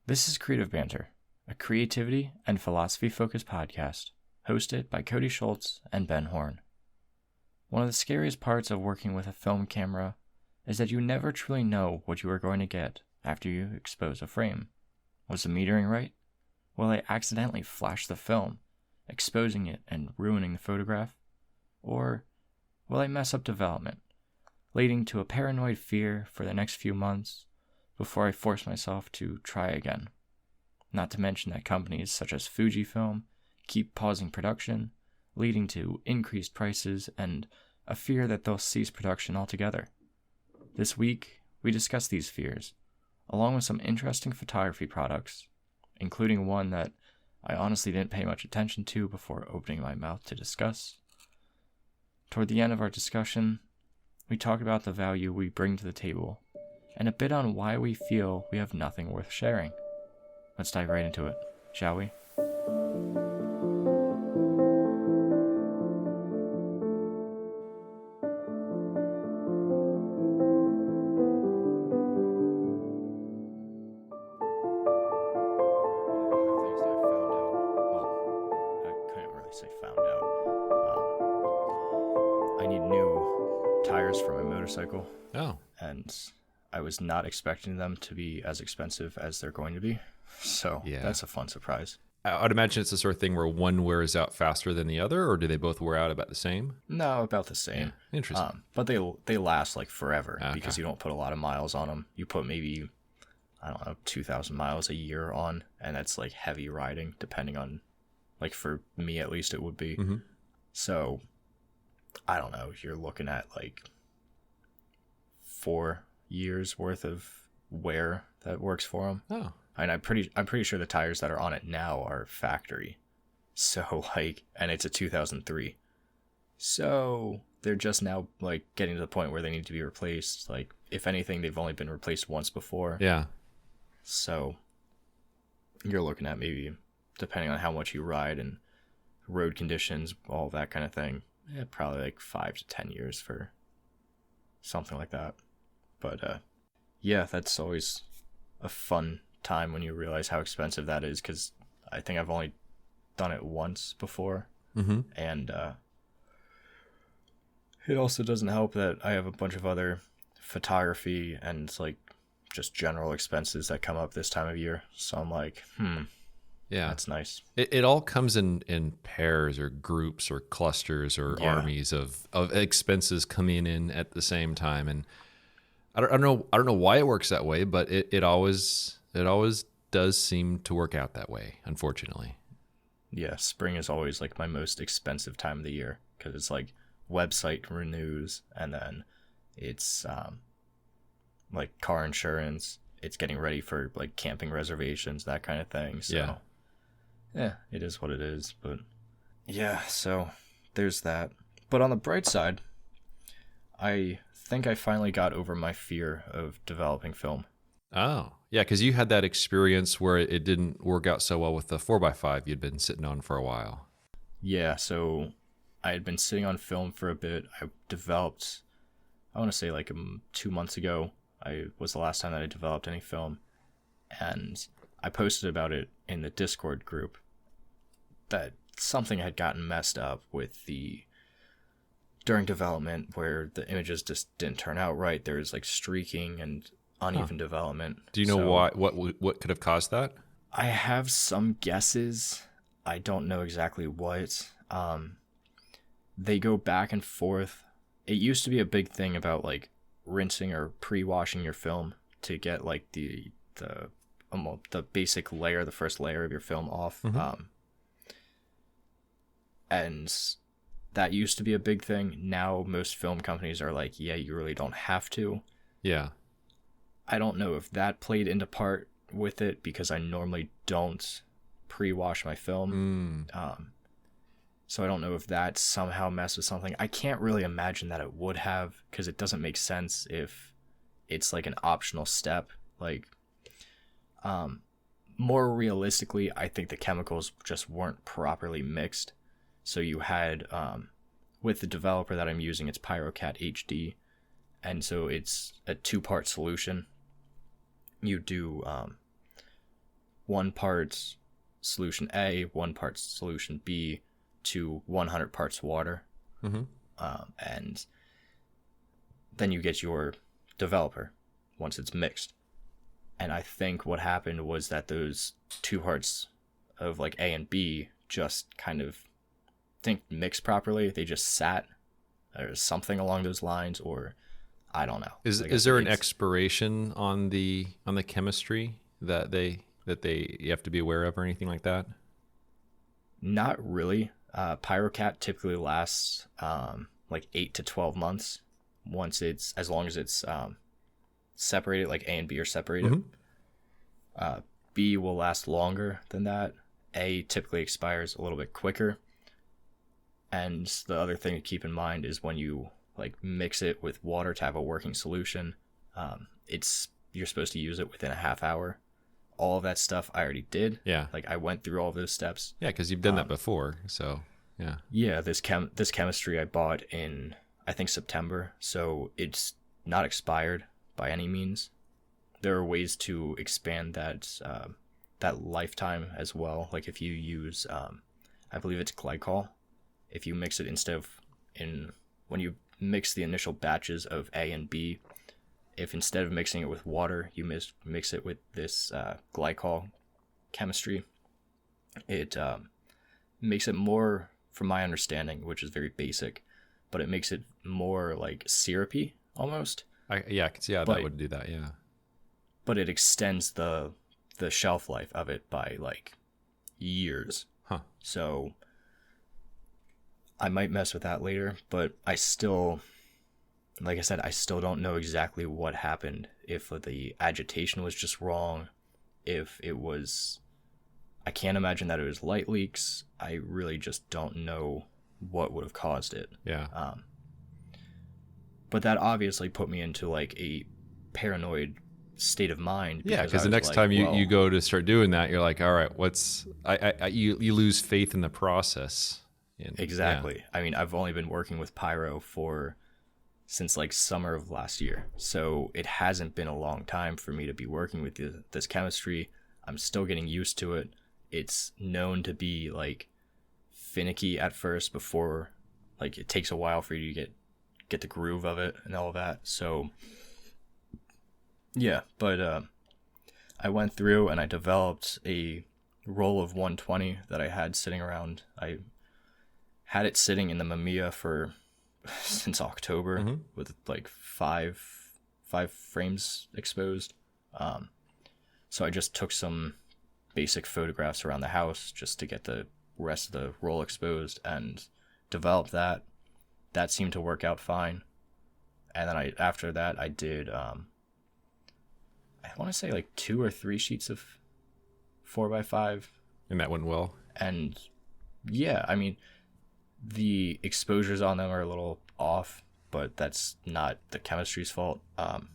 This is Creative Banter, a creativity and philosophy-focused podcast hosted by Cody Schultz and Ben Horn. One of the scariest parts of working with a film camera is that you never truly know what you are going to get after you expose a frame. Was the metering right? Will I accidentally flash the film, exposing it and ruining the photograph? Or will I mess up development, leading to a paranoid fear for the next few months before I force myself to try again? Not to mention that companies such as FujiFilm keep pausing production, leading to increased prices and a fear that they'll cease production altogether. This week, we discuss these fears, along with some interesting photography products, including one that I honestly didn't pay much attention to before opening my mouth to discuss. Toward the end of our discussion, we talk about the value we bring to the table, and a bit on why we feel we have nothing worth sharing. Let's dive right into it, shall we? Motorcycle. Oh. And I was not expecting them to be as expensive as they're going to be. So yeah, that's a fun surprise. I'd imagine it's the sort of thing where one wears out faster than the other, or do they both wear out about the same? No, about the same. Yeah. Interesting. But they last like forever because you don't put a lot of miles on them. You put maybe, 2,000 miles a year on, and that's like heavy riding, depending on, like for me at least it would be. Mm-hmm. So, I don't know, you're looking at like 4 years worth of wear that works for them. Oh, and I'm pretty sure the tires that are on it now are factory. So and it's a 2003. So they're just now like getting to the point where they need to be replaced. Like if anything, they've only been replaced once before. Yeah. So you're looking at maybe, depending on how much you ride and road conditions, all that kind of thing, probably like 5 to 10 years for something like that. But yeah, that's always a fun time when you realize how expensive that is, because I think I've only done it once before. Mm-hmm. And it also doesn't help that I have a bunch of other photography and like just general expenses that come up this time of year. So I'm like, yeah, that's nice. It all comes in pairs or groups or clusters or armies of expenses coming in at the same time. And I don't know why it works that way, but it always does seem to work out that way, unfortunately. Yeah, spring is always like my most expensive time of the year because it's like website renews, and then it's like car insurance. It's getting ready for like camping reservations, that kind of thing. So yeah, it is what it is. But yeah, so there's that. But on the bright side, I think I finally got over my fear of developing film. Oh, yeah, because you had that experience where it didn't work out so well with the 4x5 you'd been sitting on for a while. Yeah, so I had been sitting on film for a bit. I developed, I want to say like 2 months ago, was the last time that I developed any film. And I posted about it in the Discord group that something had gotten messed up with during development, where the images just didn't turn out right. There was like streaking and uneven development. Do you know why? What could have caused that? I have some guesses. I don't know exactly what. They go back and forth. It used to be a big thing about like rinsing or pre-washing your film to get like the basic layer, the first layer of your film off. Mm-hmm. And that used to be a big thing. Now most film companies are like, yeah, you really don't have to. Yeah. I don't know if that played into part with it, because I normally don't pre-wash my film. So I don't know if that somehow messed with something. I can't really imagine that it would have, because it doesn't make sense if it's like an optional step. Like, more realistically, I think the chemicals just weren't properly mixed. So you had, with the developer that I'm using, it's PyroCat HD. And so it's a 2-part solution. You do 1 part solution A, 1 part solution B to 100 parts water. Mm-hmm. And then you get your developer once it's mixed. And I think what happened was that those 2 parts of like A and B just kind of didn't mix properly. They just sat or something along those lines, or I don't know. Is there an expiration on the chemistry that you have to be aware of or anything like that? Not really. Pyrocat typically lasts like 8 to 12 months as long as it's separated, like A and B are separated. Mm-hmm. B will last longer than that. A typically expires a little bit quicker. And the other thing to keep in mind is when you like mix it with water to have a working solution, you're supposed to use it within a half hour. All of that stuff I already did. Yeah. Like I went through all of those steps. Yeah, because you've done that before. So yeah. Yeah, this chemistry I bought in I think September, so it's not expired by any means. There are ways to expand that lifetime as well. Like if you use, I believe it's glycol. If you mix it when you mix the initial batches of A and B, if instead of mixing it with water, you mix it with this glycol chemistry, it makes it more, from my understanding, which is very basic, but it makes it more like syrupy almost. I can see how that would do that, yeah. But it extends the shelf life of it by like years. Huh. So I might mess with that later, but I still, like I said, I still don't know exactly what happened. If the agitation was just wrong, if it was, I can't imagine that it was light leaks. I really just don't know what would have caused it. Yeah. But that obviously put me into like a paranoid state of mind. Yeah, because the next time you go to start doing that, you're like, all right, you lose faith in the process. Exactly. Yeah. I mean, I've only been working with pyro since like summer of last year. So it hasn't been a long time for me to be working with this chemistry. I'm still getting used to it. It's known to be like finicky at first before, like it takes a while for you to get the groove of it and all of that. So yeah, but I went through and I developed a roll of 120 that I had sitting around. I had it sitting in the Mamiya since October, mm-hmm. with like five frames exposed. So I just took some basic photographs around the house just to get the rest of the roll exposed and developed that. That seemed to work out fine. And then after that I did I want to say like 2 or 3 sheets of 4x5. And that went well. And yeah, I mean, the exposures on them are a little off, but that's not the chemistry's fault. And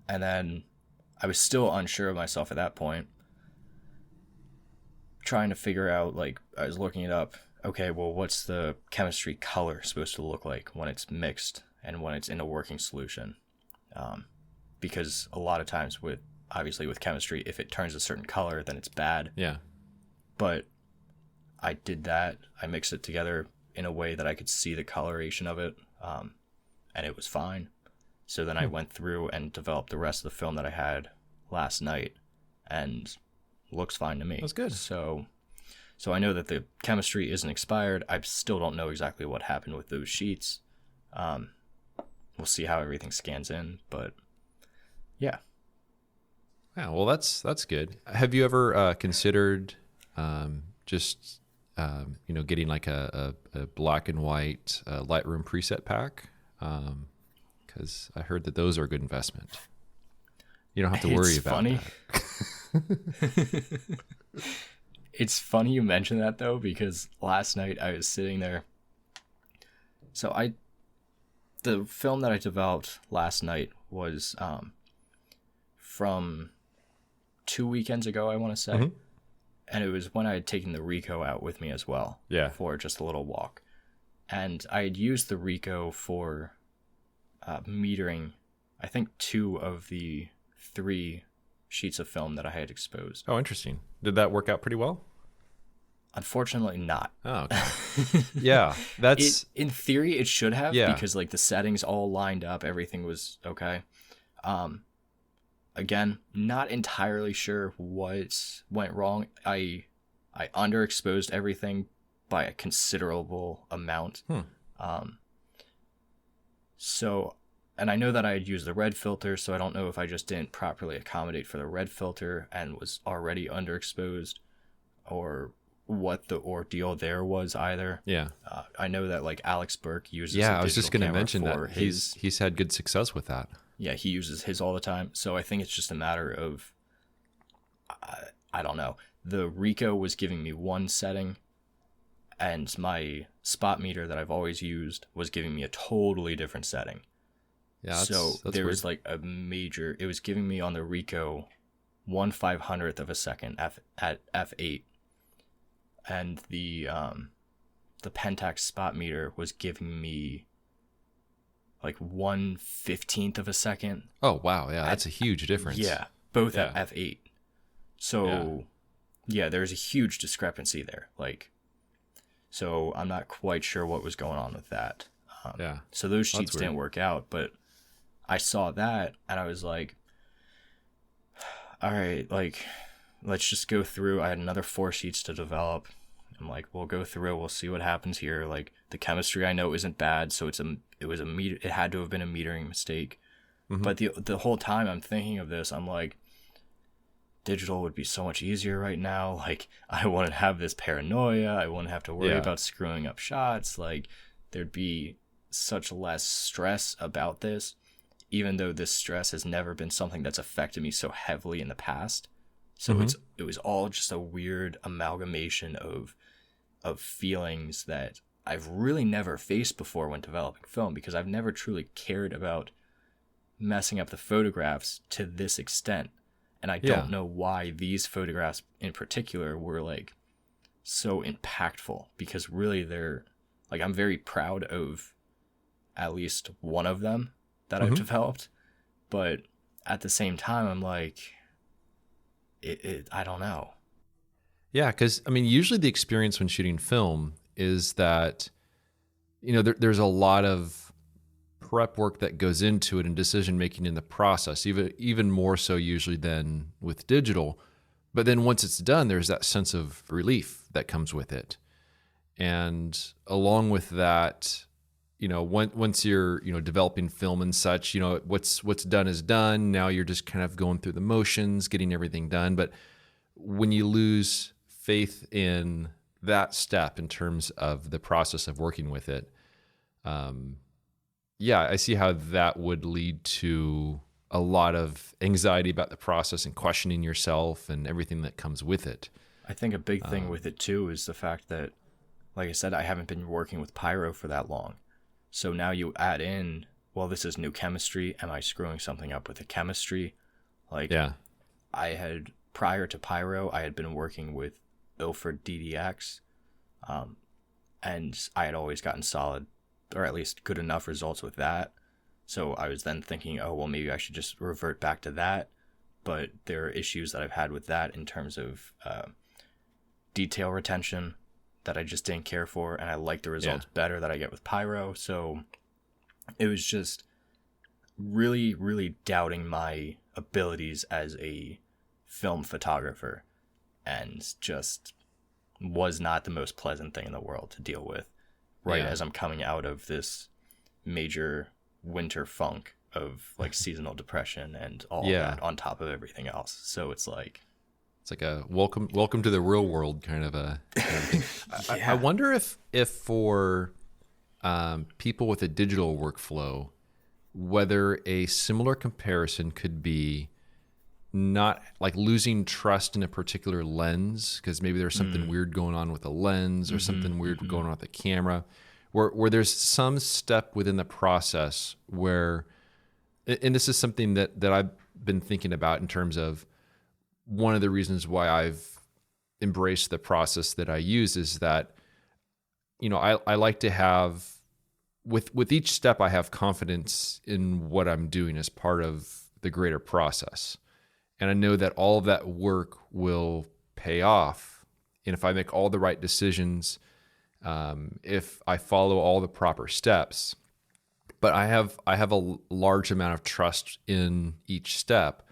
then I was still unsure of myself at that point, trying to figure out, like, I was looking it up. Okay, well, what's the chemistry color supposed to look like when it's mixed and when it's in a working solution? Because a lot of times obviously with chemistry, if it turns a certain color, then it's bad. Yeah. But I did that. I mixed it together in a way that I could see the coloration of it, and it was fine. So then I went through and developed the rest of the film that I had last night, and looks fine to me. That's good. So I know that the chemistry isn't expired. I still don't know exactly what happened with those sheets. We'll see how everything scans in, but yeah. Yeah, well, that's good. Have you ever considered just getting like a black and white Lightroom preset pack? Because I heard that those are a good investment. You don't have to worry about that. It's funny you mention that though, because last night I was sitting there. So the film that I developed last night was from 2 weekends ago, I want to say. Mm-hmm. And it was when I had taken the Ricoh out with me as well. Yeah. For just a little walk. And I had used the Ricoh for metering, I think, 2 of the 3 sheets of film that I had exposed. Oh, interesting. Did that work out pretty well? Unfortunately not. Oh, okay. Yeah, that's... In theory, it should have, Yeah. because like the settings all lined up, everything was okay. Again, not entirely sure what went wrong. I underexposed everything by a considerable amount. So, and I know that I had used the red filter, so I don't know if I just didn't properly accommodate for the red filter and was already underexposed, or what the ordeal there was either. Yeah. I know that like Alex Burke uses. Yeah, a I was just going to digital mention camera that for his. he's had good success with that. Yeah, he uses his all the time. So I think it's just a matter of, I don't know. The Ricoh was giving me one setting, and my spot meter that I've always used was giving me a totally different setting. Yeah, so that's there weird. was like a major, it was giving me on the Ricoh 1/500th of a second at f8. And the Pentax spot meter was giving me like 1/15th of a second. Oh, wow. Yeah, that's a huge difference. Yeah, both at f8. So, yeah, there's a huge discrepancy there. Like, so I'm not quite sure what was going on with that. So those sheets didn't work out, but I saw that and I was like, all right, like, let's just go through. I had another 4 sheets to develop. I'm like, we'll go through. We'll see what happens here. Like, the chemistry I know isn't bad, so it had to have been a metering mistake. Mm-hmm. But the whole time I'm thinking of this, I'm like, digital would be so much easier right now. Like, I wouldn't have this paranoia. I wouldn't have to worry about screwing up shots. Like, there'd be such less stress about this, even though this stress has never been something that's affected me so heavily in the past. So it was all just a weird amalgamation of feelings that I've really never faced before when developing film, because I've never truly cared about messing up the photographs to this extent. And I don't know why these photographs in particular were like so impactful, because really they're like, I'm very proud of at least one of them that I've developed. But at the same time, I'm like, I don't know. Yeah, because I mean, usually the experience when shooting film is that, you know, there's a lot of prep work that goes into it and decision making in the process, even more so usually than with digital. But then once it's done, there's that sense of relief that comes with it, and along with that, you know, once you're, you know, developing film and such, you know, what's done is done. Now you're just kind of going through the motions, getting everything done. But when you lose faith in that step in terms of the process of working with it, I see how that would lead to a lot of anxiety about the process and questioning yourself and everything that comes with it. I think a big thing with it too is the fact that, like I said, I haven't been working with pyro for that long. So now you add in, well, this is new chemistry. Am I screwing something up with the chemistry? Like, I had, prior to pyro, I had been working with Ilford DDX, and I had always gotten solid, or at least good enough results with that. So I was then thinking, oh, well, maybe I should just revert back to that. But there are issues that I've had with that in terms of detail retention that I just didn't care for, and I like the results better that I get with pyro. So it was just really, really doubting my abilities as a film photographer, and just was not the most pleasant thing in the world to deal with as I'm coming out of this major winter funk of like seasonal depression and all that on top of everything else. So it's like a welcome to the real world kind of a thing. I wonder if for people with a digital workflow, whether a similar comparison could be not like losing trust in a particular lens, because maybe there's something weird going on with a lens or something weird going on with the camera, where there's some step within the process where, and this is something that I've been thinking about in terms of one of the reasons why I've embraced the process that I use is that, you know, I like to have, with each step, I have confidence in what I'm doing as part of the greater process. and I know that all of that work will pay off. And if I make all the right decisions, if I follow all the proper steps, but I have a large amount of trust in each step.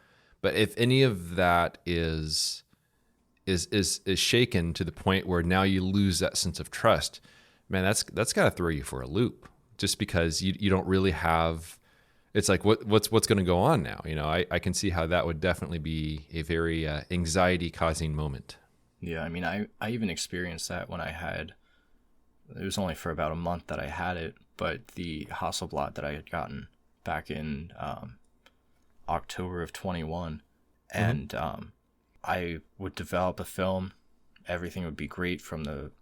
But if any of that is shaken to the point where now you lose that sense of trust, man, that's got to throw you for a loop. Just because you don't really have, it's like what's going to go on now? I can see how that would definitely be a very anxiety causing moment. Yeah, I mean, I even experienced that when it was only for about a month that I had it, but the Hasselblad that I had gotten back in October of 21, and I would develop a film, everything would be great from the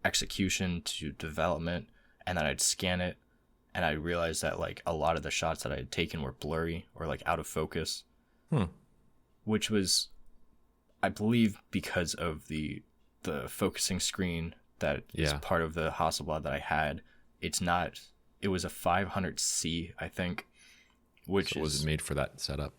execution to development, and then I'd scan it, and I realized that like a lot of the shots that I had taken were blurry or like out of focus, which was, I believe, because of the focusing screen that is part of the Hasselblad that I had. It was a 500C, I think, which was made for that setup.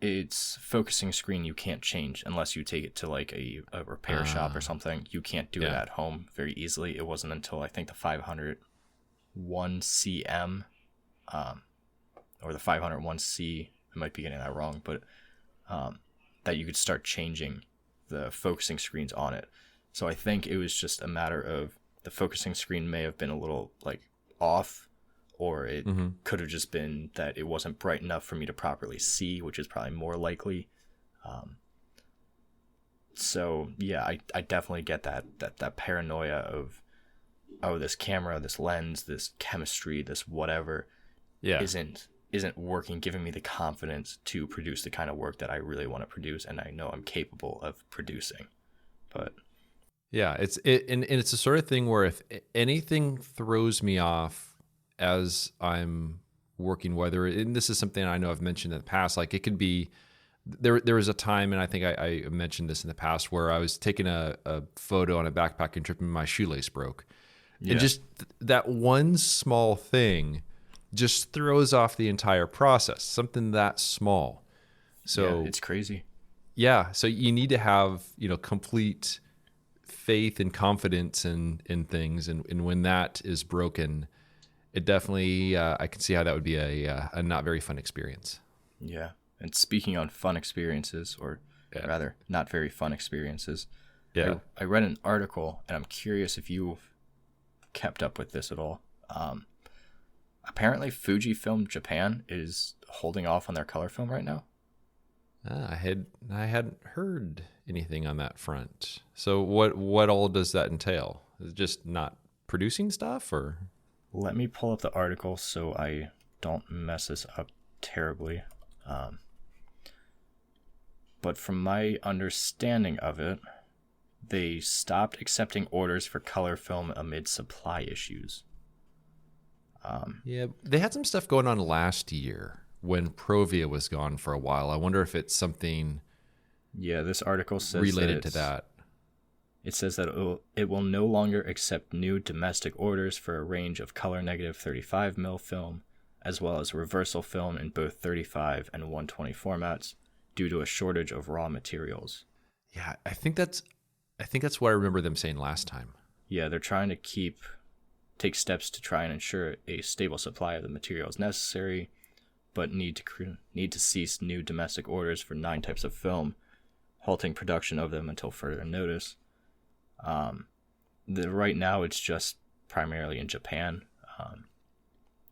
It's focusing screen you can't change unless you take it to like a repair shop or something. You can't do it at home very easily. It wasn't until I think the 501CM or the 501C, I might be getting that wrong, but that you could start changing the focusing screens on it. So I think it was just a matter of the focusing screen may have been a little like off, or it could have just been that it wasn't bright enough for me to properly see, which is probably more likely. So yeah, I definitely get that paranoia of, oh, this camera, this lens, this chemistry, this whatever isn't working, giving me the confidence to produce the kind of work that I really want to produce, and I know I'm capable of producing. But yeah, it's the sort of thing where if anything throws me off as I'm working, and this is something I know I've mentioned in the past, like it could be, there was a time, and I think I mentioned this in the past, where I was taking a photo on a backpacking trip and my shoelace broke. Yeah. And just that one small thing just throws off the entire process, something that small. So yeah, it's crazy. Yeah. So you need to have, complete faith and confidence in things. And when that is broken, it definitely, I can see how that would be a not very fun experience. Yeah. And speaking on fun experiences, or rather not very fun experiences. Yeah. I read an article, and I'm curious if you've kept up with this at all. Apparently FujiFilm Japan is holding off on their color film right now. I hadn't heard anything on that front. So what all does that entail? Is it just not producing stuff, or? Let me pull up the article so I don't mess this up terribly. But from my understanding of it, they stopped accepting orders for color film amid supply issues. Yeah, they had some stuff going on last year when Provia was gone for a while. I wonder if it's something. Yeah, this article says related to that. It says that it will no longer accept new domestic orders for a range of color negative 35mm film, as well as reversal film in both 35 and 120 formats, due to a shortage of raw materials. Yeah, I think that's what I remember them saying last time. Yeah, they're trying to take steps to try and ensure a stable supply of the materials necessary, but need to cease new domestic orders for 9 types of film, halting production of them until further notice. Right now, it's just primarily in Japan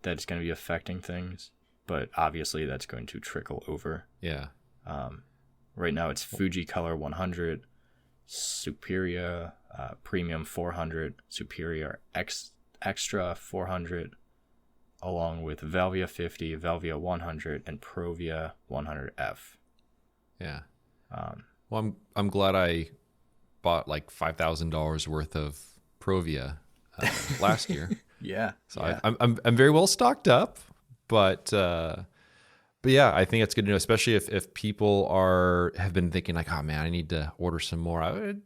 that it's going to be affecting things, but obviously that's going to trickle over. Yeah. Right now, it's Fuji Color 100, Superior Premium 400, Superior Extra 400, along with Velvia 50, Velvia 100, and Provia 100F. Yeah. Well, I'm glad I bought like $5,000 worth of Provia last year. Yeah. So yeah. I'm very well stocked up, but yeah, I think it's good to know, especially if people have been thinking like, oh man, I need to order some more. I would,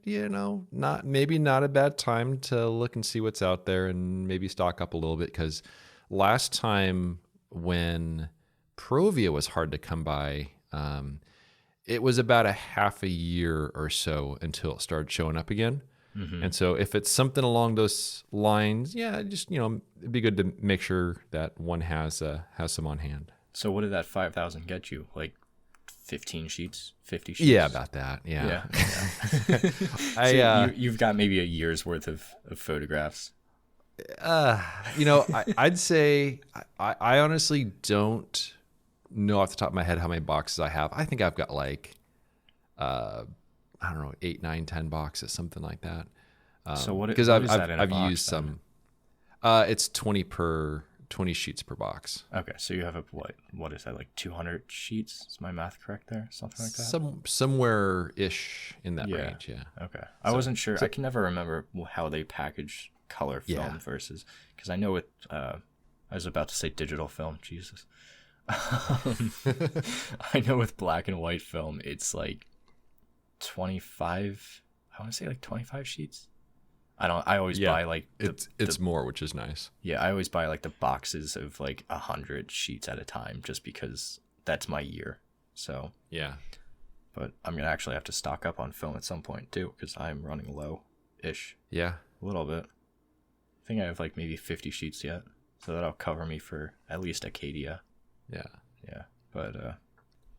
not a bad time to look and see what's out there and maybe stock up a little bit, because last time when Provia was hard to come by, it was about a half a year or so until it started showing up again. And so if it's something along those lines, yeah, just, it'd be good to make sure that one has some on hand. So what did that 5,000 get you? Like 15 sheets, 50 sheets? Yeah, about that. Yeah. So you've got maybe a year's worth of photographs. I'd say I honestly don't know off the top of my head how many boxes I have. I think I've got like, I don't know, 8, 9, 10 boxes, something like that. So what? Because I've used then? some. It's 20 sheets per box. Okay, so you have what is that, like 200 sheets? Is my math correct there? Something like that? Somewhere ish in that range, yeah. Okay. I wasn't sure. I can never remember how they package color film versus, because I know with, I was about to say digital film, Jesus. I know with black and white film, it's like 25, I want to say like 25 sheets. I always buy like it's more, which is nice. Yeah, I always buy like the boxes of like 100 sheets at a time, just because that's my year. So yeah, but I'm gonna actually have to stock up on film at some point too, because I'm running low-ish. Yeah, a little bit. I think I have like maybe 50 sheets yet, so that'll cover me for at least Acadia. Yeah. But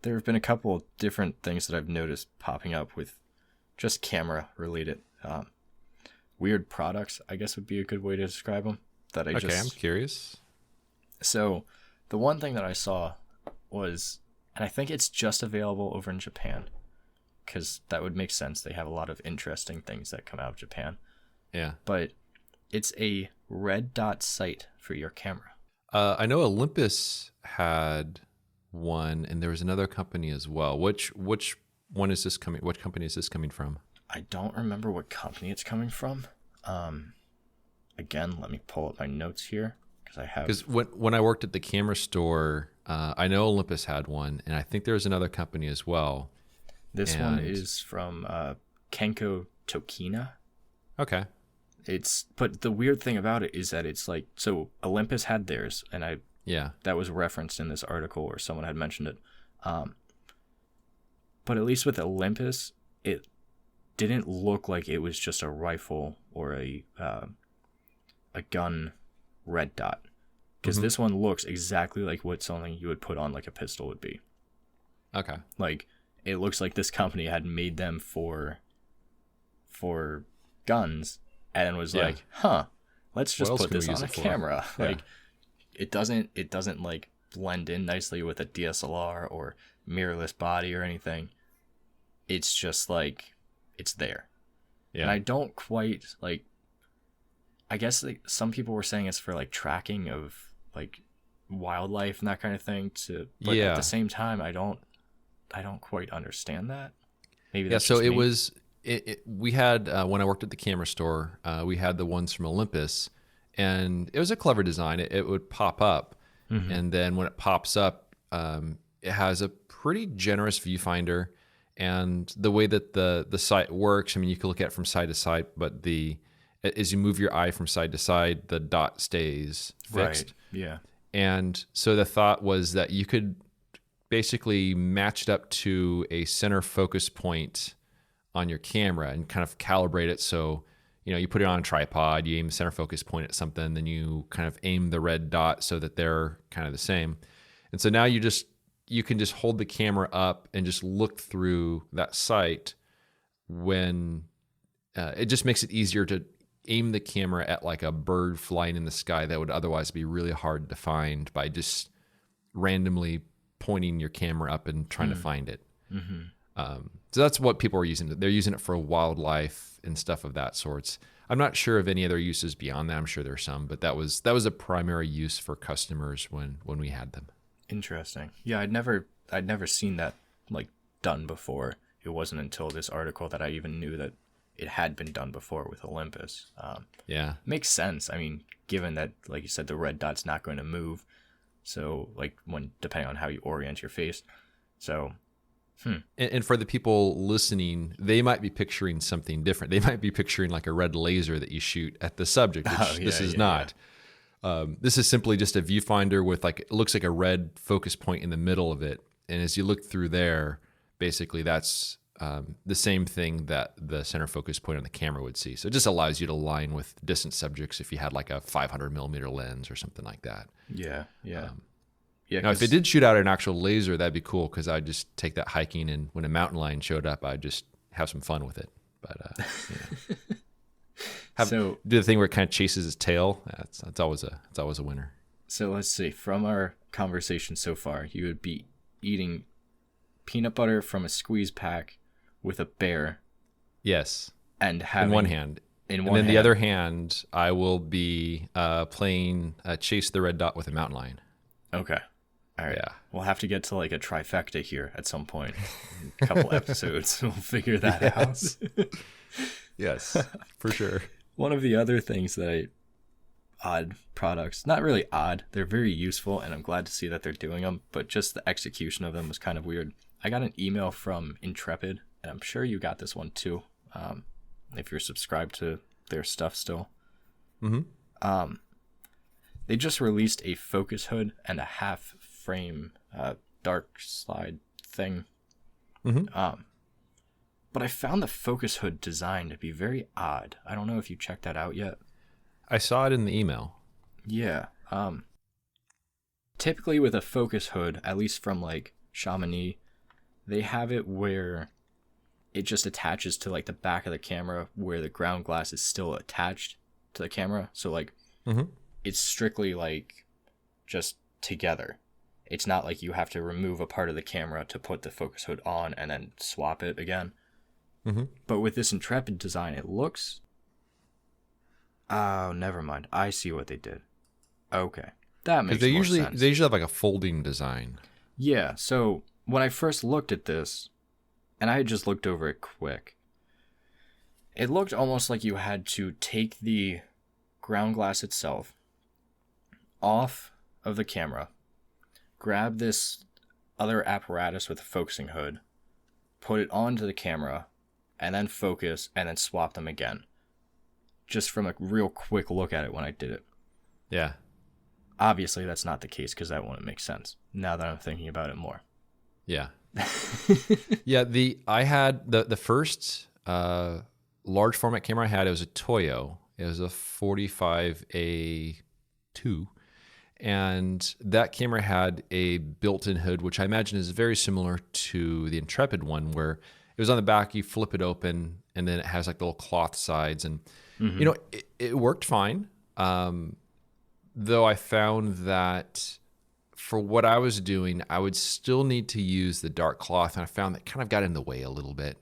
there have been a couple different things that I've noticed popping up with just camera related. Weird products, I guess would be a good way to describe them. I'm curious. So the one thing that I saw was, and I think it's just available over in Japan, because that would make sense. They have a lot of interesting things that come out of Japan. Yeah. But it's a red dot sight for your camera. I know Olympus had one, and there was another company as well. Which one is this coming? What company is this coming from? I don't remember what company it's coming from. Again, let me pull up my notes here, because when I worked at the camera store, I know Olympus had one, and I think there's another company as well. This one is from Kenko Tokina. Okay. But the weird thing about it is that it's like, so Olympus had theirs, and that was referenced in this article, or someone had mentioned it. But at least with Olympus, it didn't look like it was just a rifle or a gun red dot, because this one looks exactly like what something you would put on like a pistol would be. Okay. Like, it looks like this company had made them for guns, and was like, let's just put this on a camera. Yeah. Like, it doesn't like blend in nicely with a DSLR or mirrorless body or anything. It's just like, it's there. Yeah. And I don't quite like, I guess like some people were saying it's for like tracking of like wildlife and that kind of thing but at the same time, I don't quite understand that. Maybe that's so just it me. was we had when I worked at the camera store, we had the ones from Olympus, and it was a clever design. It would pop up, and then when it pops up, it has a pretty generous viewfinder. And the way that the sight works, I mean, you can look at it from side to side, but as you move your eye from side to side, the dot stays fixed. Right. Yeah. And so the thought was that you could basically match it up to a center focus point on your camera and kind of calibrate it. So, you put it on a tripod, you aim the center focus point at something, then you kind of aim the red dot so that they're kind of the same. And so now you can just hold the camera up and just look through that sight when it just makes it easier to aim the camera at like a bird flying in the sky that would otherwise be really hard to find by just randomly pointing your camera up and trying to find it. So that's what people are using it. They're using it for wildlife and stuff of that sorts. I'm not sure of any other uses beyond that. I'm sure there's some, but that was a primary use for customers when we had them. Interesting. Yeah, I'd never seen that like done before. It wasn't until this article that I even knew that it had been done before with Olympus. Makes sense. I mean, given that, like you said, the red dot's not going to move, so like depending on how you orient your face. So, and for the people listening, they might be picturing something different. They might be picturing like a red laser that you shoot at the subject, which this is not. This is simply just a viewfinder with it looks like a red focus point in the middle of it. And as you look through there, basically that's the same thing that the center focus point on the camera would see. So it just allows you to line with distant subjects if you had like a 500 millimeter lens or something like that. Yeah. Now, if it did shoot out an actual laser, that'd be cool because I'd just take that hiking, and when a mountain lion showed up, I'd just have some fun with it. But do the thing where it kind of chases its tail. That's always a winner. So let's see. From our conversation so far, you would be eating peanut butter from a squeeze pack with a bear. Yes. And having in one hand. And then the other hand, I will be playing Chase the Red Dot with a mountain lion. Okay. All right. Yeah. We'll have to get to like a trifecta here at some point. A couple episodes. We'll figure that out. Yes, for sure. One of the other things that odd products, not really odd, they're very useful, and I'm glad to see that they're doing them, but just the execution of them was kind of weird. I got an email from Intrepid, and I'm sure you got this one too, if you're subscribed to their stuff still. Mm-hmm. They just released a focus hood and a half frame dark slide thing. Mm-hmm. But I found the focus hood design to be very odd. I don't know if you checked that out yet. I saw it in the email. Yeah. Typically with a focus hood, at least from like Chamonix, they have it where it just attaches to like the back of the camera where the ground glass is still attached to the camera. So like it's strictly like just together. It's not like you have to remove a part of the camera to put the focus hood on and then swap it again. Mm-hmm. But with this Intrepid design, it looks... Oh, never mind. I see what they did. Okay. That makes more sense. They usually have like a folding design. Yeah, so when I first looked at this, and I had just looked over it quick, it looked almost like you had to take the ground glass itself off of the camera, grab this other apparatus with a focusing hood, put it onto the camera, and then focus, and then swap them again. Just from a real quick look at it when I did it. Yeah. Obviously, that's not the case because that wouldn't make sense now that I'm thinking about it more. Yeah. Yeah, I had the first large format camera I had, it was a Toyo. It was a 45A2. And that camera had a built-in hood, which I imagine is very similar to the Intrepid one, where it was on the back, you flip it open, and then it has like little cloth sides. And, you know, it worked fine. Though I found that for what I was doing, I would still need to use the dark cloth, and I found that kind of got in the way a little bit.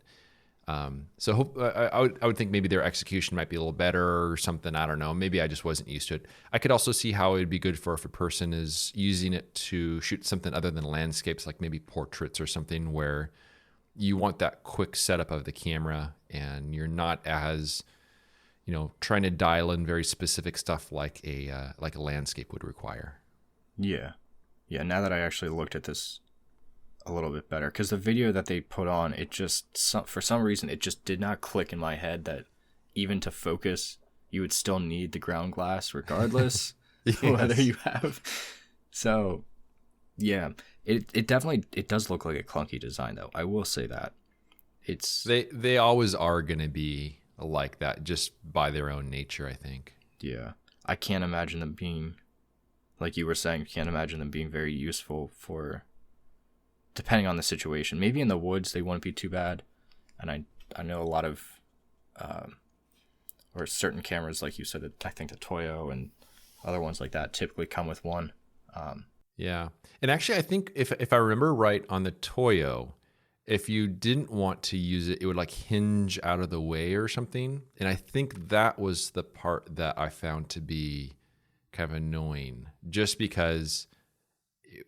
So I would think maybe their execution might be a little better or something. I don't know. Maybe I just wasn't used to it. I could also see how it would be good for if a person is using it to shoot something other than landscapes, like maybe portraits or something, where you want that quick setup of the camera and you're not as, you know, trying to dial in very specific stuff like a landscape would require. Yeah. Yeah, now that I actually looked at this a little bit better, because the video that they put on, it just, for some reason, it just did not click in my head that even to focus, you would still need the ground glass regardless whether you have. So, yeah, it definitely, it does look like a clunky design, though. I will say that. They always are going to be like that just by their own nature, I think. Yeah. I can't imagine them being, like you were saying, can't imagine them being very useful for, depending on the situation. Maybe in the woods they wouldn't be too bad. And I know a lot of, or certain cameras, like you said, I think the Toyo and other ones like that typically come with one. Yeah. And actually, I think if I remember right on the Toyo, if you didn't want to use it, it would like hinge out of the way or something. And I think that was the part that I found to be kind of annoying, just because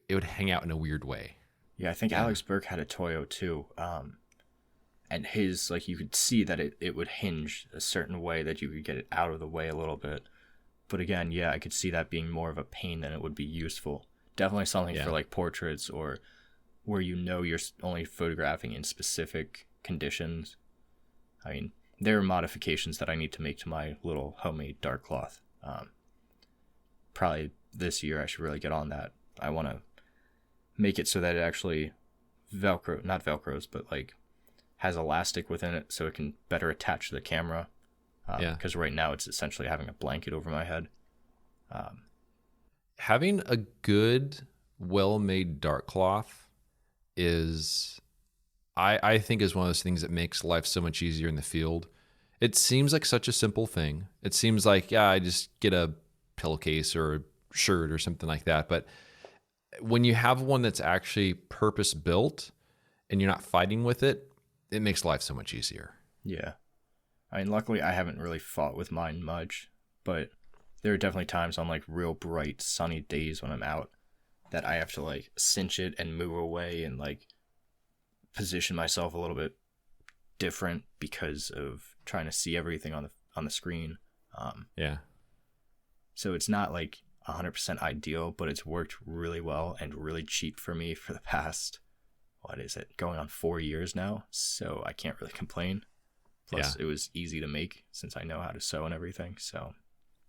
it would hang out in a weird way. Yeah, I think Alex Burke had a Toyo too. And his, like, you could see that it would hinge a certain way that you could get it out of the way a little bit. But again, yeah, I could see that being more of a pain than it would be useful. Definitely something for like portraits or where you know you're only photographing in specific conditions. I mean, there are modifications that I need to make to my little homemade dark cloth. Probably this year I should really get on that. I want to make it so that it actually Velcro, not Velcros, but like has elastic within it so it can better attach to the camera. Because right now it's essentially having a blanket over my head. Having a good, well-made dark cloth is, I think, is one of those things that makes life so much easier in the field. It seems like such a simple thing. It seems like, I just get a pillowcase or a shirt or something like that. But when you have one that's actually purpose-built and you're not fighting with it, it makes life so much easier. Yeah. I mean, luckily I haven't really fought with mine much, but there are definitely times on like real bright sunny days when I'm out that I have to like cinch it and move away and like position myself a little bit different because of trying to see everything on the screen. So it's not like 100% ideal, but it's worked really well and really cheap for me for the past, what is it, going on 4 years now. So I can't really complain. Plus it was easy to make since I know how to sew and everything. So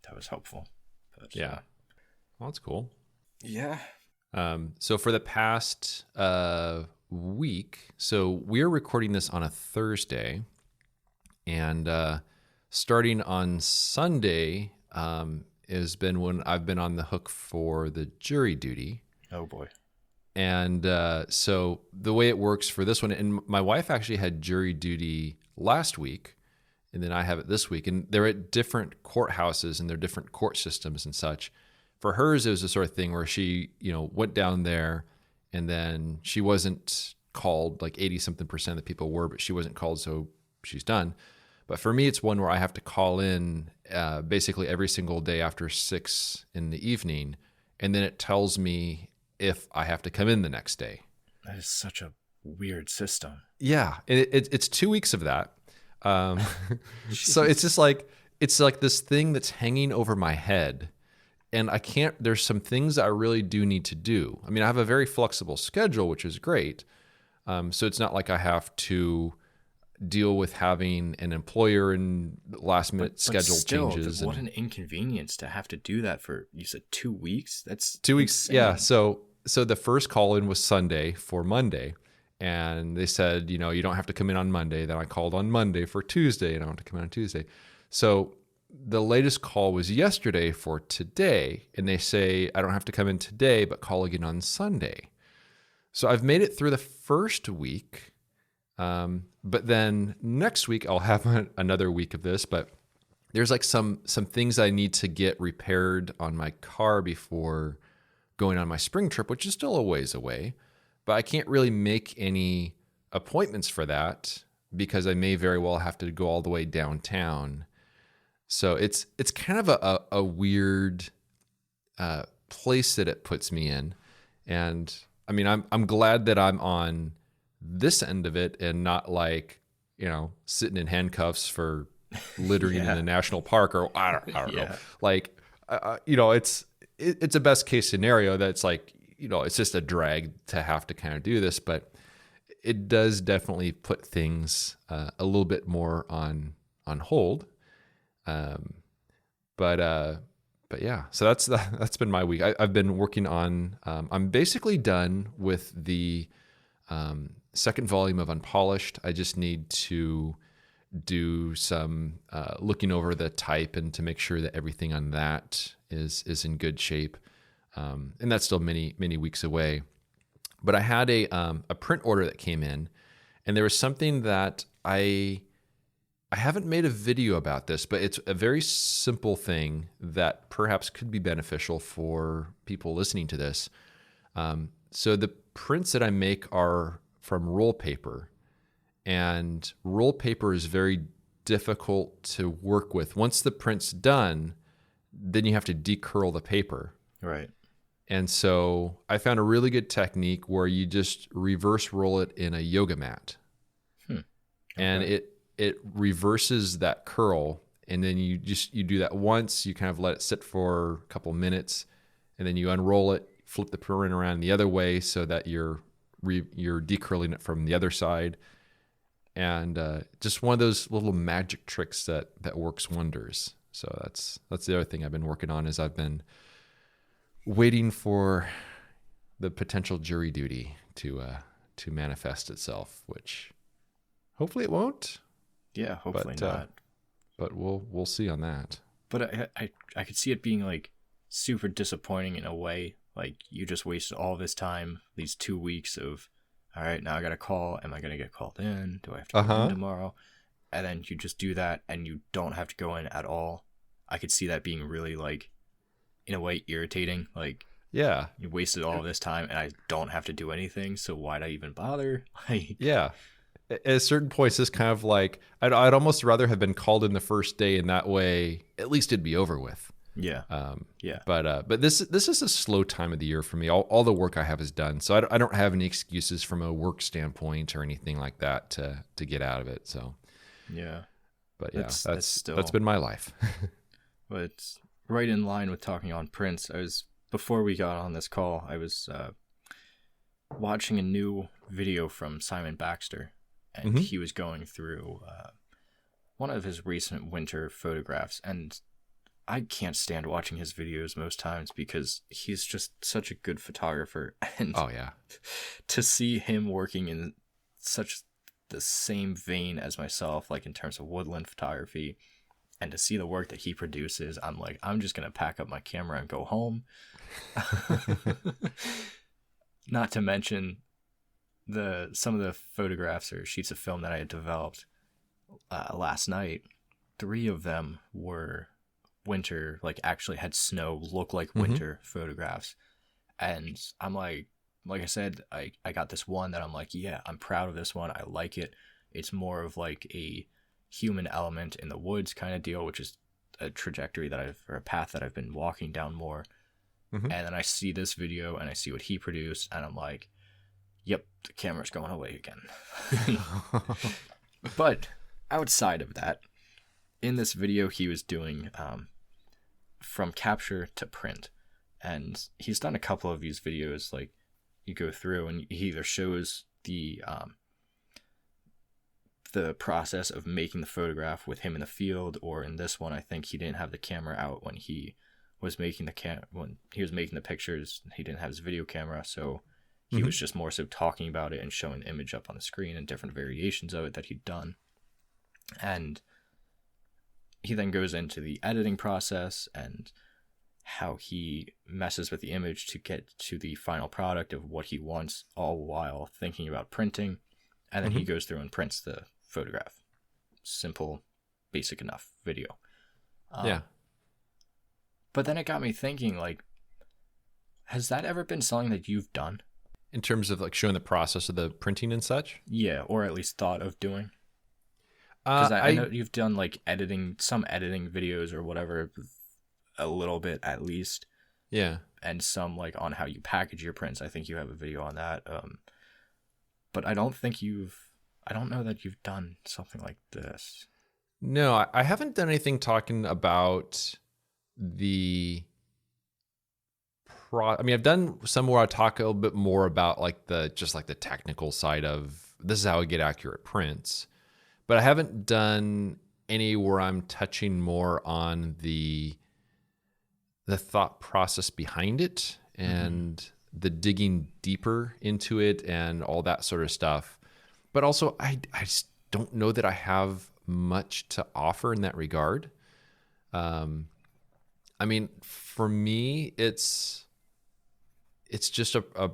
that was helpful. But, well, that's cool. Yeah. So for the past week, so we're recording this on a Thursday, and starting on Sunday has been when I've been on the hook for the jury duty. Oh boy. And so the way it works for this one, and my wife actually had jury duty last week, and then I have it this week, and they're at different courthouses and they're different court systems and such. For hers, it was the sort of thing where she, went down there, and then she wasn't called. Like 80-something% of the people were, but she wasn't called, so she's done. But for me, it's one where I have to call in basically every single day after 6 in the evening, and then it tells me if I have to come in the next day. That is such a weird system. Yeah, it's 2 weeks of that. So it's just like, it's like this thing that's hanging over my head, and I can't, there's some things that I really do need to do. I mean, I have a very flexible schedule, which is great. So it's not like I have to deal with having an employer and last minute schedule changes. What an inconvenience to have to do that for, you said 2 weeks? That's 2 weeks. insane. Yeah. So the first call in was Sunday for Monday. And they said, you don't have to come in on Monday. Then I called on Monday for Tuesday, and I want to come in on Tuesday. So the latest call was yesterday for today. And they say, I don't have to come in today, but call again on Sunday. So I've made it through the first week. But then next week I'll have another week of this, but there's like some things I need to get repaired on my car before going on my spring trip, which is still a ways away, but I can't really make any appointments for that because I may very well have to go all the way downtown. So it's kind of a weird, place that it puts me in. And I mean, I'm glad that I'm on this end of it and not like, sitting in handcuffs for littering in the national park, or I don't know. Like, it's a best case scenario that's like, it's just a drag to have to kind of do this, but it does definitely put things a little bit more on hold. But yeah, so that's been my week. I've been working on, I'm basically done with the second volume of Unpolished. I just need to do some looking over the type and to make sure that everything on that is in good shape. And that's still many, many weeks away. But I had a print order that came in, and there was something that I haven't made a video about this, but it's a very simple thing that perhaps could be beneficial for people listening to this. So the prints that I make are from roll paper, and roll paper is very difficult to work with. Once the print's done, then you have to decurl the paper. Right. And so I found a really good technique where you just reverse roll it in a yoga mat. Okay. And it reverses that curl, and then you do that once, you kind of let it sit for a couple minutes, and then you unroll it, flip the print around the other way so that you're decurling it from the other side. And just one of those little magic tricks that works wonders. So that's the other thing I've been working on, is I've been waiting for the potential jury duty to to manifest itself, which hopefully it won't. Yeah, hopefully not. But we'll see on that. But I could see it being like super disappointing in a way. Like you just wasted all this time, these 2 weeks of, all right, now I got to call. Am I going to get called in? Do I have to go in tomorrow? And then you just do that and you don't have to go in at all. I could see that being really like, in a way, irritating. Like, yeah, you wasted all this time and I don't have to do anything. So why'd I even bother? Like, yeah. At certain points, it's kind of like, I'd almost rather have been called in the first day, and that way, at least it'd be over with. Yeah. Yeah. But this is a slow time of the year for me. All the work I have is done, so I don't have any excuses from a work standpoint or anything like that to get out of it. So yeah. But yeah, that's been my life. But it's right in line with talking on Prince. Before we got on this call, I was watching a new video from Simon Baxter, and he was going through one of his recent winter photographs, and I can't stand watching his videos most times because he's just such a good photographer. And oh yeah, to see him working in such the same vein as myself, like in terms of woodland photography, and to see the work that he produces, I'm like, I'm just gonna pack up my camera and go home. Not to mention some of the photographs or sheets of film that I had developed last night. 3 of them were winter, like actually had snow, look like winter photographs. And I'm like I said, I got this one that I'm like, yeah, I'm proud of this one. I like it. It's more of like a human element in the woods kind of deal, which is a trajectory or a path that I've been walking down more. And then I see this video and I see what he produced, and I'm like, yep, the camera's going away again. But outside of that, in this video, he was doing from capture to print. And he's done a couple of these videos, like you go through and he either shows the process of making the photograph with him in the field, or in this one, I think he didn't have the camera out when he was making the pictures. He didn't have his video camera, so he was just more so talking about it and showing the image up on the screen and different variations of it that he'd done. And he then goes into the editing process and how he messes with the image to get to the final product of what he wants, all while thinking about printing. And then he goes through and prints the photograph. Simple, basic enough video. Yeah. But then it got me thinking, like, has that ever been something that you've done? In terms of like showing the process of the printing and such? Yeah, or at least thought of doing. Because I know you've done like some editing videos or whatever, a little bit at least. Yeah. And some like on how you package your prints. I think you have a video on that. But I don't know that you've done something like this. No, I haven't done anything talking about I've done some where I talk a little bit more about like the technical side of this is how I get accurate prints. But I haven't done any where I'm touching more on the thought process behind it and the digging deeper into it and all that sort of stuff. But also, I just don't know that I have much to offer in that regard. I mean, for me, it's just a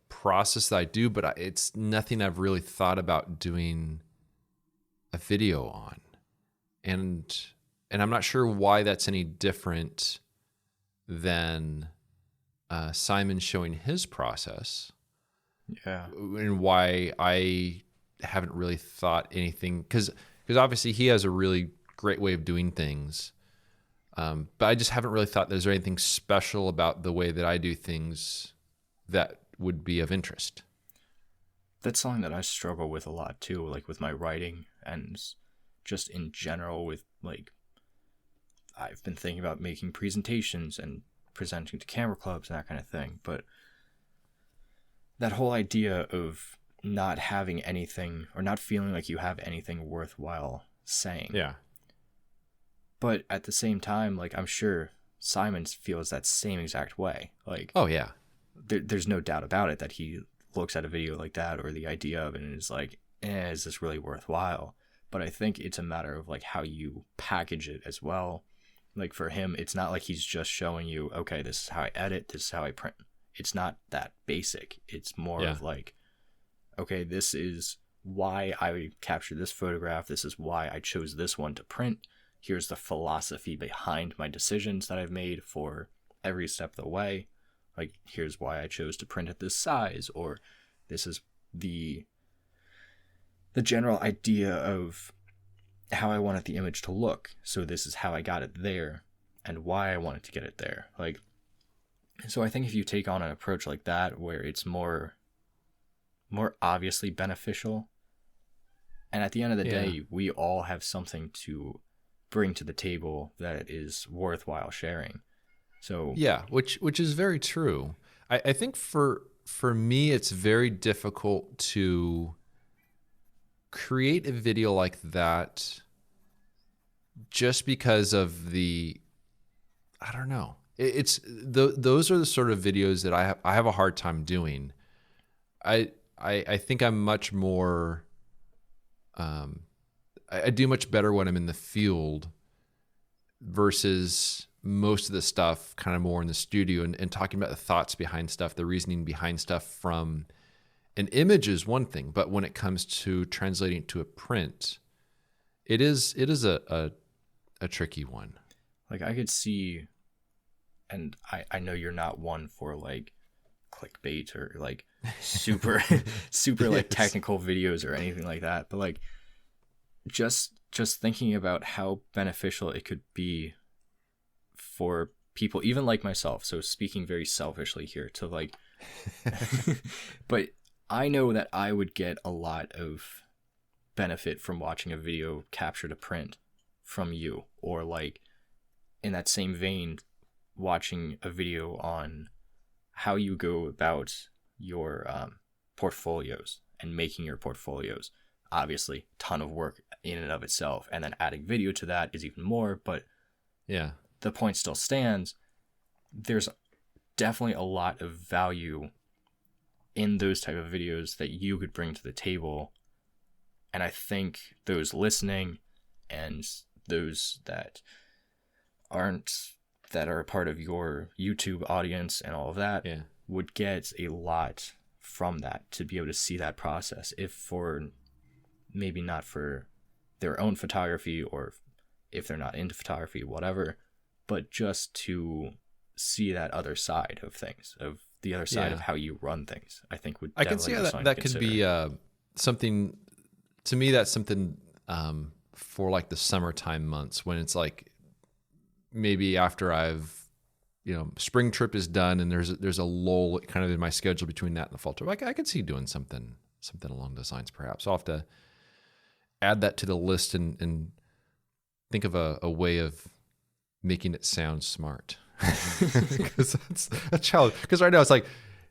process that I do, but it's nothing I've really thought about doing a video on. And I'm not sure why that's any different than Simon showing his process. Yeah. And why I haven't really thought anything, because obviously he has a really great way of doing things. But I just haven't really thought there's anything special about the way that I do things that would be of interest. That's something that I struggle with a lot too, like with my writing and just in general with like, I've been thinking about making presentations and presenting to camera clubs and that kind of thing. But that whole idea of not having anything or not feeling like you have anything worthwhile saying. Yeah. But at the same time, like I'm sure Simon feels that same exact way. Like, oh yeah, there's no doubt about it that he looks at a video like that or the idea of it and is like, is this really worthwhile? But I think it's a matter of like how you package it as well. Like for him, it's not like he's just showing you, okay, this is how I edit, this is how I print. It's not that basic. It's more of like, okay, this is why I captured this photograph. This is why I chose this one to print. Here's the philosophy behind my decisions that I've made for every step of the way. Like, here's why I chose to print at this size, or this is the general idea of how I wanted the image to look. So this is how I got it there and why I wanted to get it there. Like, so I think if you take on an approach like that, where it's more obviously beneficial, and at the end of the day, we all have something to bring to the table that is worthwhile sharing. So yeah, which is very true. I think for me, it's very difficult to create a video like that just because of I don't know. Those are the sort of videos that I have a hard time doing. I think I'm much more, I do much better when I'm in the field versus most of the stuff kind of more in the studio and talking about the thoughts behind stuff, the reasoning behind stuff from an image is one thing, but when it comes to translating it to a print, it is a tricky one. Like I could see, and I know you're not one for like clickbait or like super like technical videos or anything like that, but like just thinking about how beneficial it could be for people, even like myself. So speaking very selfishly here to like, but I know that I would get a lot of benefit from watching a video capture to print from you, or like in that same vein, watching a video on how you go about your portfolios and making your portfolios. Obviously, ton of work in and of itself, and then adding video to that is even more. But yeah, the point still stands. There's definitely a lot of value in those type of videos that you could bring to the table. And I think those listening and those that are a part of your YouTube audience and all of that would get a lot from that, to be able to see that process. If for maybe not for their own photography, or if they're not into photography, whatever, but just to see that other side of things, of the other side of how you run things, I think would definitely I can see how that could be something. To me, that's something for like the summertime months, when it's like maybe after I've, spring trip is done and there's a lull kind of in my schedule between that and the fall trip. I could see doing something along those lines. Perhaps I'll have to add that to the list and think of a way of making it sound smart. Because that's a challenge. Because right now it's like,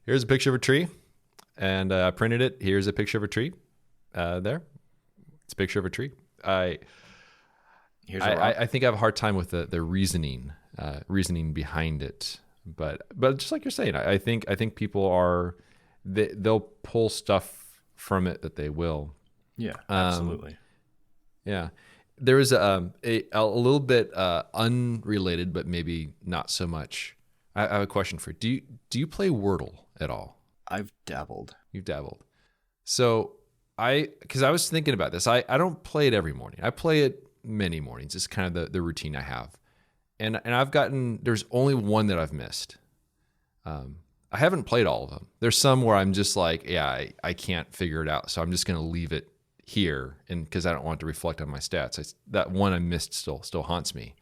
here's a picture of a tree, and I printed it. Here's a picture of a tree. There, it's a picture of a tree. I think I have a hard time with the reasoning behind it. But just like you're saying, I think people they'll pull stuff from it that they will. Yeah, absolutely. Yeah. There is a little bit unrelated, but maybe not so much. I have a question for you. Do you play Wordle at all? I've dabbled. You've dabbled. So because I was thinking about this, I don't play it every morning. I play it many mornings. It's kind of the routine I have. And there's only one that I've missed. I haven't played all of them. There's some where I'm just like, I can't figure it out. So I'm just going to leave it here, and because I don't want to reflect on my stats. That one I missed still haunts me.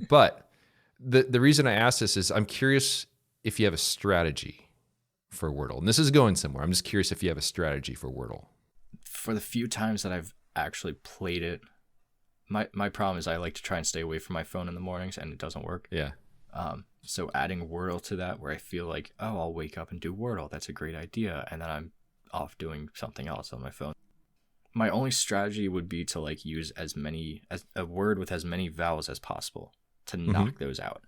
But the reason I ask this is I'm curious if you have a strategy for Wordle. And this is going somewhere. I'm just curious if you have a strategy for Wordle. For the few times that I've actually played it, my problem is I like to try and stay away from my phone in the mornings, and it doesn't work. Yeah. So adding Wordle to that, where I feel like, I'll wake up and do Wordle. That's a great idea. And then I'm off doing something else on my phone. My only strategy would be to like use as a word with as many vowels as possible to knock those out.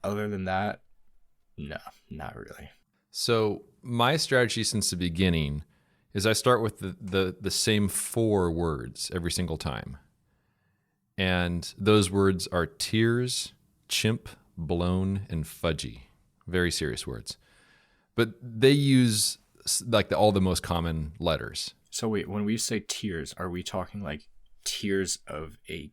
Other than that, no, not really. So my strategy since the beginning is I start with the same 4 words every single time. And those words are tears, chimp, blown, and fudgy. Very serious words. But they use like all the most common letters. So wait, when we say tears, are we talking like tears of a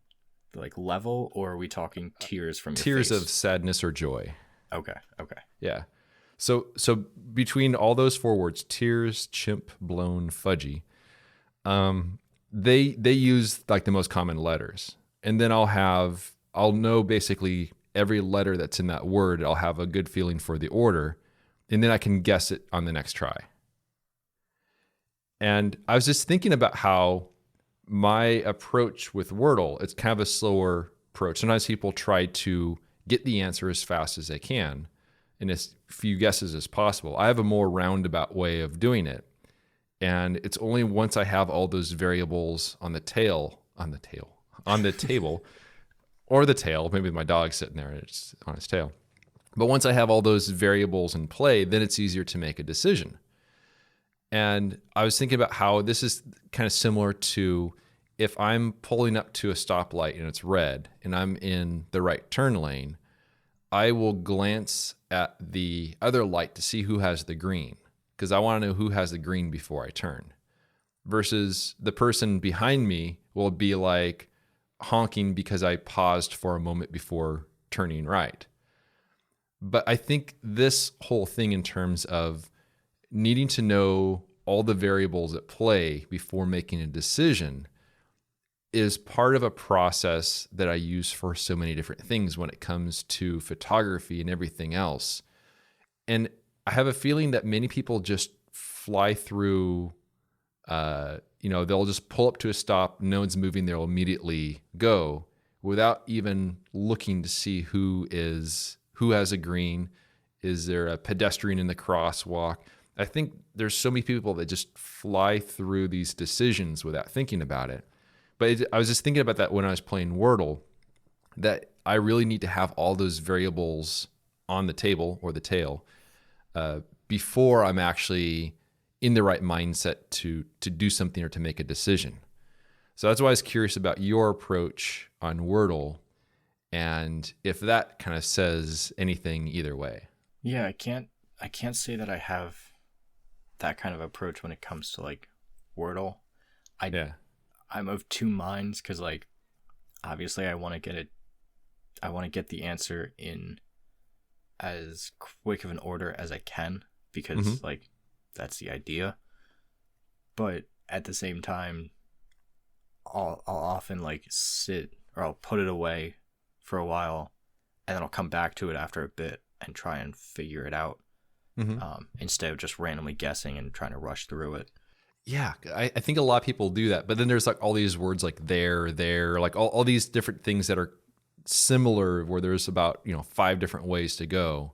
like level, or are we talking tears from your Tears face? of sadness or joy. Okay. Yeah. So between all those 4 words, tears, chimp, blown, fudgy, they use like the most common letters. And then I'll know basically every letter that's in that word. I'll have a good feeling for the order, and then I can guess it on the next try. And I was just thinking about how my approach with Wordle, it's kind of a slower approach. Sometimes people try to get the answer as fast as they can in as few guesses as possible. I have a more roundabout way of doing it. And it's only once I have all those variables on the table, or the tail, maybe my dog's sitting there and it's on his tail. But once I have all those variables in play, then it's easier to make a decision. And I was thinking about how this is kind of similar to if I'm pulling up to a stoplight and it's red and I'm in the right turn lane, I will glance at the other light to see who has the green, because I want to know who has the green before I turn. Versus the person behind me will be like honking because I paused for a moment before turning right. But I think this whole thing in terms of needing to know all the variables at play before making a decision is part of a process that I use for so many different things when it comes to photography and everything else. And I have a feeling that many people just fly through, they'll just pull up to a stop, no one's moving, they'll immediately go without even looking to see who has a green. Is there a pedestrian in the crosswalk? I think there's so many people that just fly through these decisions without thinking about it. But I was just thinking about that when I was playing Wordle, that I really need to have all those variables on the table or the tail before I'm actually in the right mindset to do something or to make a decision. So that's why I was curious about your approach on Wordle and if that kind of says anything either way. Yeah, I can't say that I have that kind of approach when it comes to like Wordle. I'm of 2 minds because like obviously I want to get the answer in as quick of an order as I can because like that's the idea. But at the same time, I'll often like sit or I'll put it away for a while and then I'll come back to it after a bit and try and figure it out instead of just randomly guessing and trying to rush through it. Yeah, I think a lot of people do that. But then there's like all these words like there, like all these different things that are similar where there's about 5 different ways to go.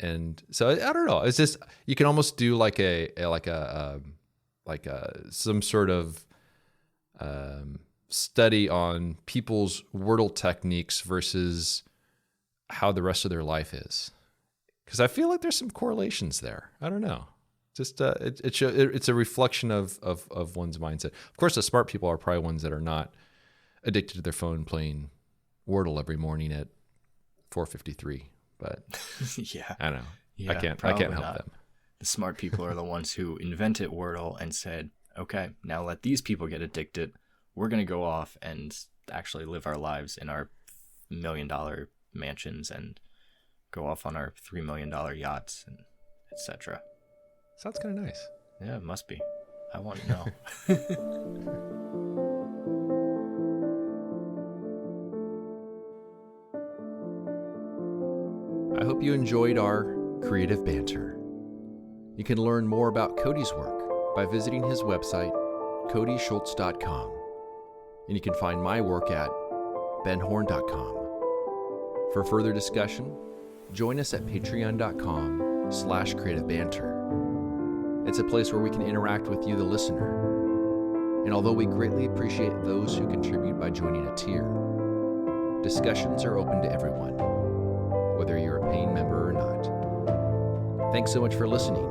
And so I don't know. It's just you can almost do like some sort of study on people's Wordle techniques versus how the rest of their life is, because I feel like there's some correlations there. I don't know. Just it's a reflection of one's mindset. Of course, the smart people are probably ones that are not addicted to their phone playing Wordle every morning at 4:53. But yeah, I don't know. Yeah, I can't help them. The smart people are the ones who invented Wordle and said, "Okay, now let these people get addicted. We're gonna go off and actually live our lives in our $1 million mansions and go off on our $3 million yachts and etc." Sounds kind of nice. Yeah, it must be. I want to know. I hope you enjoyed our creative banter. You can learn more about Cody's work by visiting his website, codyschultz.com. And you can find my work at benhorn.com. For further discussion, join us at patreon.com/creativebanter. It's a place where we can interact with you, the listener. And although we greatly appreciate those who contribute by joining a tier, discussions are open to everyone, whether you're a paying member or not. Thanks so much for listening,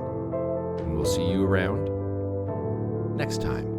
and we'll see you around next time.